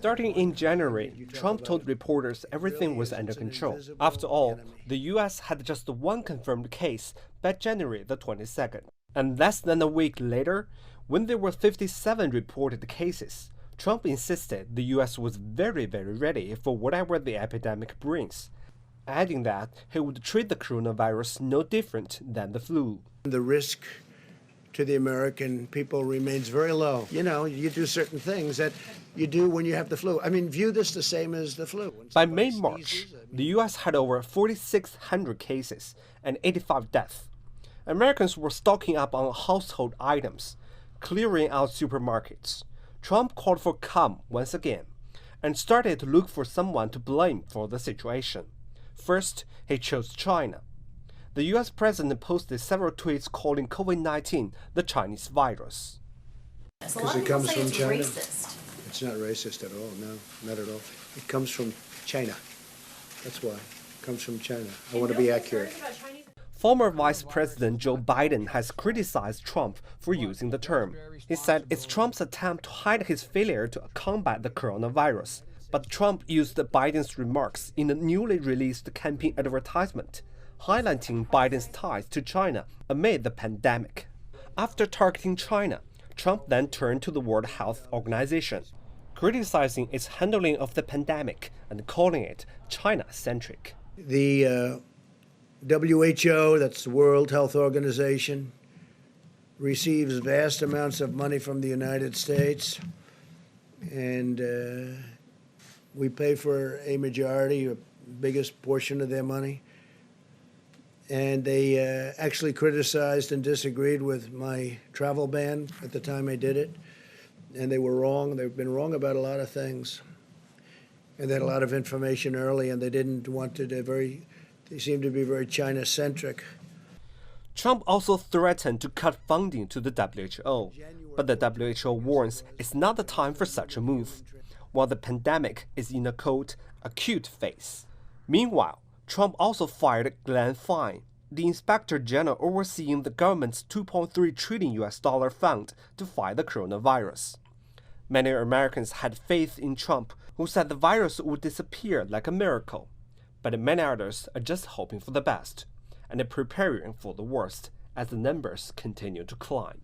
Starting in January, Trump told reporters everything was under control. After all, the U.S. had just one confirmed case by January the 22nd. And less than a week later, when there were 57 reported cases, Trump insisted the U.S. was very ready for whatever the epidemic brings, adding that he would treat the coronavirus no different than the flu. The risk to the American people remains very low. You know, you do certain things that you do when you have the flu. I mean, view this the same as the flu. By mid-March, the U.S. had over 4,600 cases and 85 deaths. Americans were stocking up on household items, clearing out supermarkets. Trump called for calm once again and started to look for someone to blame for the situation. First, he chose China. The U.S. president posted several tweets calling COVID-19 the Chinese virus. Because it comes from China? Racist. It's not racist at all, no, not at all. It comes from China. That's why. It comes from China. I want to be accurate. Former Vice President Joe Biden has criticized Trump for using the term. He said it's Trump's attempt to hide his failure to combat the coronavirus. But Trump used Biden's remarks in a newly released campaign advertisement, highlighting Biden's ties to China amid the pandemic. After targeting China, Trump then turned to the World Health Organization, criticizing its handling of the pandemic and calling it China-centric. The WHO, that's the World Health Organization, receives vast amounts of money from the United States, and we pay for a majority, a biggest portion of their money. And they actually criticized and disagreed with my travel ban at the time I did it. And they were wrong. They've been wrong about a lot of things. And they had a lot of information early, and they didn't want to, they seemed to be very China-centric. Trump also threatened to cut funding to the WHO, but the WHO warns it's not the time for such a move, while the pandemic is in a, quote, acute phase. Meanwhile, Trump also fired Glenn Fine, the inspector general overseeing the government's $2.3 trillion fund to fight the coronavirus. Many Americans had faith in Trump, who said the virus would disappear like a miracle. But many others are just hoping for the best and preparing for the worst as the numbers continue to climb.